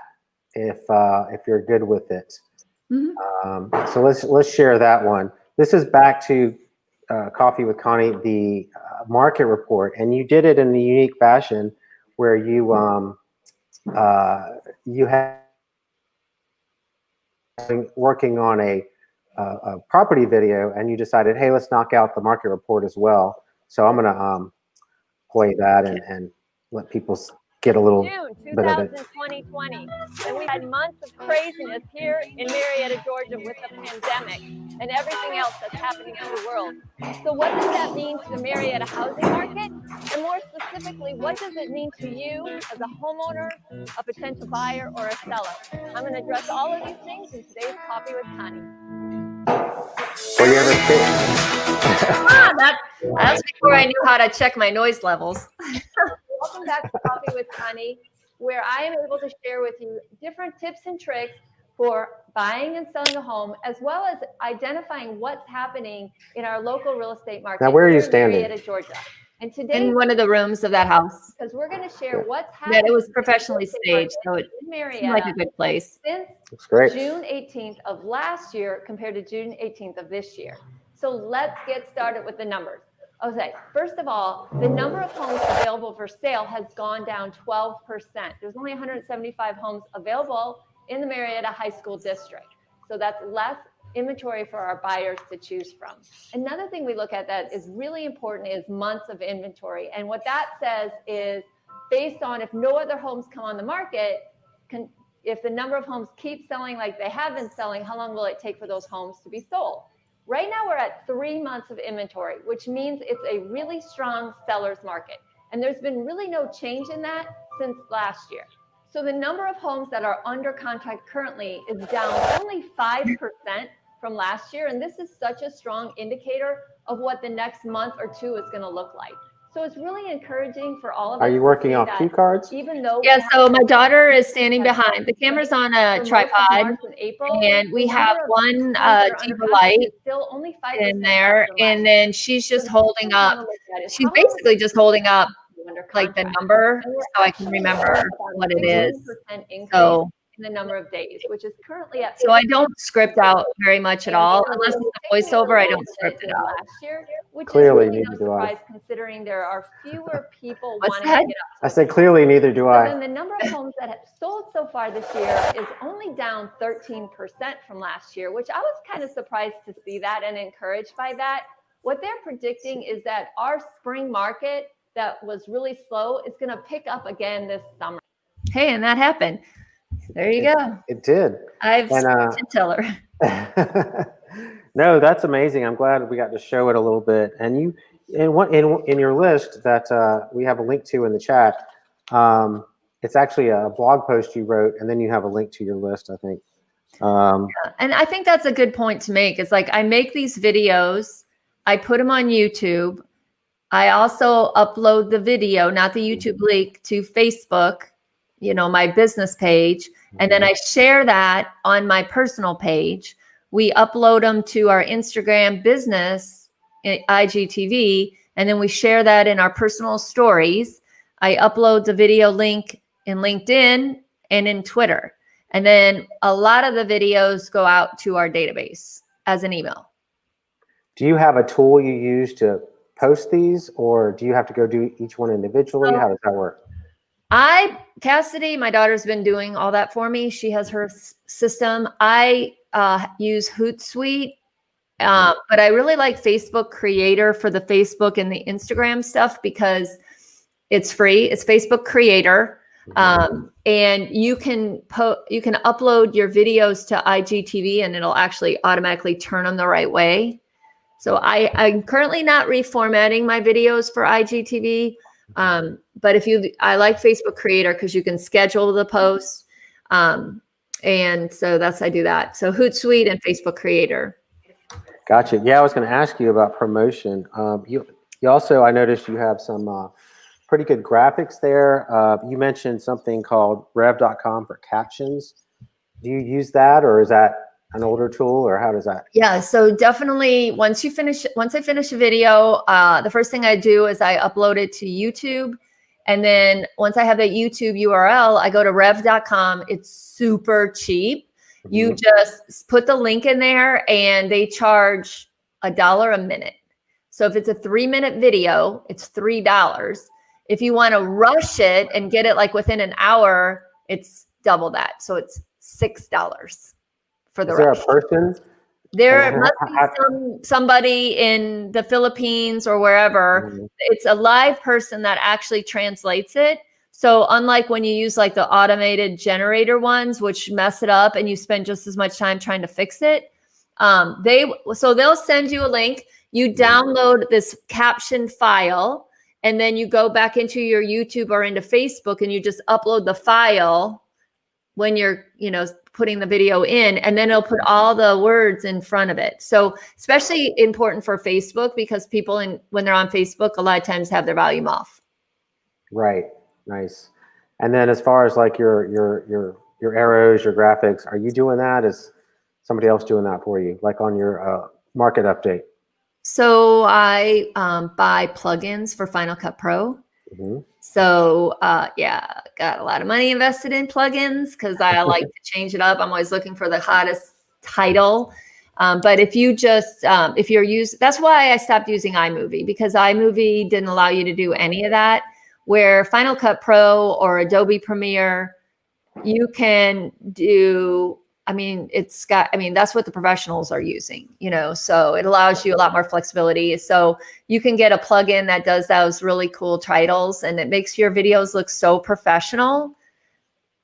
if you're good with it. Mm-hmm. So let's share that one. This is back to Coffee with Connie, the market report, and you did it in a unique fashion where you had been working on a property video, and you decided, hey, let's knock out the market report as well. So I'm gonna play that and let people get a little June bit of it. 2020, and we had months of craziness here in Marietta, Georgia with the pandemic and everything else that's happening in the world. So what does that mean to the Marietta housing market? And more specifically, what does it mean to you as a homeowner, a potential buyer, or a seller? I'm going to address all of these things in today's Coffee with Connie. Were you ever That's before I knew how to check my noise levels. Welcome back to Coffee with Connie, where I am able to share with you different tips and tricks for buying and selling a home, as well as identifying what's happening in our local real estate market. Now, where are you here in standing? Marietta, Georgia. And today, In one of the rooms of that house. because we're going to share what's happening. That it was professionally staged, so it in seemed Marietta like a good place. since It's great. June 18th of last year compared to June 18th of this year. So let's get started with the numbers. Okay, first of all, the number of homes available for sale has gone down 12%. There's only 175 homes available in the Marietta High School District. So that's less inventory for our buyers to choose from. Another thing we look at that is really important is months of inventory. And what that says is based on if no other homes come on the market, if the number of homes keep selling like they have been selling, how long will it take for those homes to be sold? Right now we're at 3 months of inventory, which means it's a really strong seller's market. And there's been really no change in that since last year. So the number of homes that are under contract currently is down only 5% from last year. And this is such a strong indicator of what the next month or two is going to look like. So it's really encouraging for all of us. Are you working off cue cards? Even though Yeah, so my daughter is standing behind. The camera's on a tripod, and we have one Diva light in there, and then she's just holding up. She's basically just holding up like the number, so I can remember what it is. So in the number of days, which is currently at. So I don't script out very much at all, unless it's a voiceover. I don't script it out. Last year, which Clearly, is really neither no do I. surprise considering there are fewer people What's wanting that? to get up. I said clearly, neither do So I. then the number of homes that have sold so far this year is only down 13% from last year, which I was kind of surprised to see that and encouraged by that. What they're predicting is that our spring market that was really slow is going to pick up again this summer. Hey, and that happened. There you go. It did. I've And, to tell her. No, that's amazing. I'm glad we got to show it a little bit. And you, in your list that we have a link to in the chat, it's actually a blog post you wrote, and then you have a link to your list, I think. And I think that's a good point to make. It's like I make these videos I put them on YouTube. I also upload the video, not the YouTube link, to Facebook, my business page. And then I share that on my personal page. We upload them to our Instagram business, IGTV, and then we share that in our personal stories. I upload the video link in LinkedIn and in Twitter. And then a lot of the videos go out to our database as an email. Do you have a tool you use to post these, or do you have to go do each one individually? How does that work? Cassidy, my daughter's been doing all that for me. She has her system. I use Hootsuite, but I really like Facebook Creator for the Facebook and the Instagram stuff because it's free. It's Facebook Creator. And you can upload your videos to IGTV and it'll actually automatically turn them the right way. So I'm currently not reformatting my videos for IGTV. But I like Facebook Creator because you can schedule the posts. And so I do that. So Hootsuite and Facebook Creator. Gotcha. Yeah, I was going to ask you about promotion. You also, I noticed you have some pretty good graphics there. You mentioned something called rev.com for captions. Do you use that, or is that an older tool, or how does that? Yeah, so definitely once I finish a video, the first thing I do is I upload it to YouTube. And then once I have that YouTube URL, I go to rev.com. It's super cheap. You just put the link in there and they charge $1 a minute. So if it's a 3-minute video, it's $3. If you want to rush it and get it like within an hour, it's double that. So it's $6 for the rush. Is there a person? There must be somebody in the Philippines or wherever. It's a live person that actually translates it. So unlike when you use like the automated generator ones, which mess it up and you spend just as much time trying to fix it, they'll send you a link. You download this caption file, and then you go back into your YouTube or into Facebook and you just upload the file when you're, putting the video in, and then it'll put all the words in front of it. So especially important for Facebook because people when they're on Facebook, a lot of times have their volume off. Right. Nice. And then as far as like your arrows, your graphics, are you doing that? Is somebody else doing that for you? Like on your market update? So I buy plugins for Final Cut Pro. So got a lot of money invested in plugins because I like to change it up. I'm always looking for the hottest title. But if that's why I stopped using iMovie, because iMovie didn't allow you to do any of that. Where Final Cut Pro or Adobe Premiere, you can do, that's what the professionals are using, so it allows you a lot more flexibility. So you can get a plugin that does those really cool titles and it makes your videos look so professional.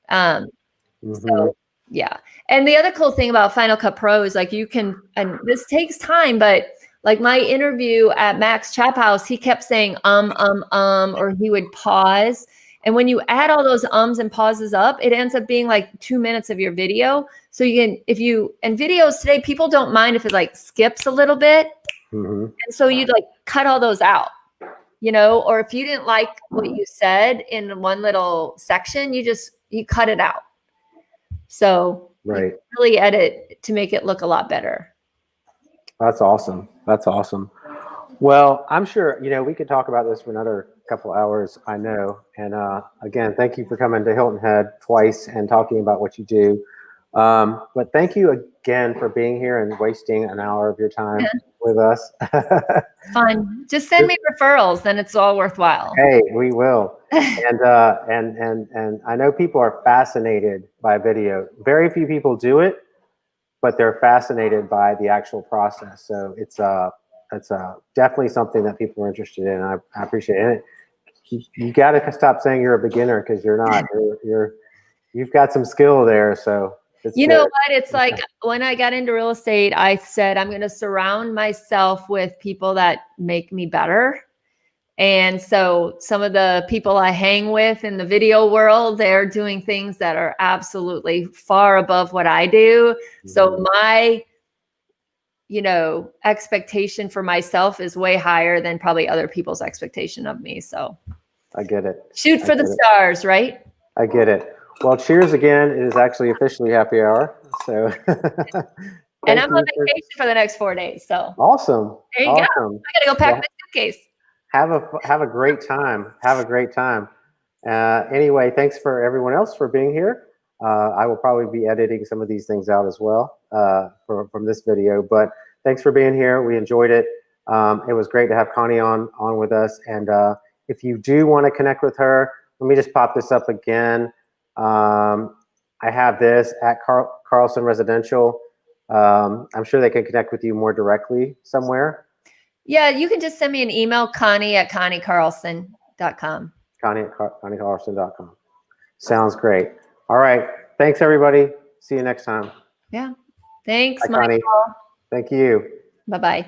So yeah. And the other cool thing about Final Cut Pro is like and this takes time, but like my interview at Max Chap House, he kept saying, or he would pause. And when you add all those ums and pauses up, it ends up being like 2 minutes of your video. So and videos today, people don't mind if it like skips a little bit. And so you'd like cut all those out, or if you didn't like what you said in one little section, you cut it out. So you can really edit to make it look a lot better. That's awesome. Well, I'm sure, we could talk about this for another couple hours, I know. And again, thank you for coming to Hilton Head twice and talking about what you do. But thank you again for being here and wasting an hour of your time with us. Fun. Just send me referrals, then it's all worthwhile. Hey, we will. And I know people are fascinated by video. Very few people do it, but they're fascinated by the actual process. So it's definitely something that people are interested in. I appreciate it. You got to stop saying you're a beginner, because you're not. You've got some skill there. So know what? It's like when I got into real estate, I said I'm going to surround myself with people that make me better. And so some of the people I hang with in the video world, they're doing things that are absolutely far above what I do. So my expectation for myself is way higher than probably other people's expectation of me. So I get it. shoot for the stars, right? I get it. Well, cheers again. It is actually officially happy hour. So, and I'm on vacation for the next 4 days. So awesome. There you go. I gotta go pack my suitcase. Have a great time. Have a great time. Anyway, thanks for everyone else for being here. I will probably be editing some of these things out as well from this video, but thanks for being here. We enjoyed it. It was great to have Connie on with us. And if you do want to connect with her, let me just pop this up again. I have this at Carlson Residential. I'm sure they can connect with you more directly somewhere. Yeah, you can just send me an email, Connie@ConnieCarlson.com. Connie@ConnieCarlson.com. Sounds great. All right. Thanks, everybody. See you next time. Yeah. Thanks, Bye, Connie. Michael. Thank you. Bye-bye.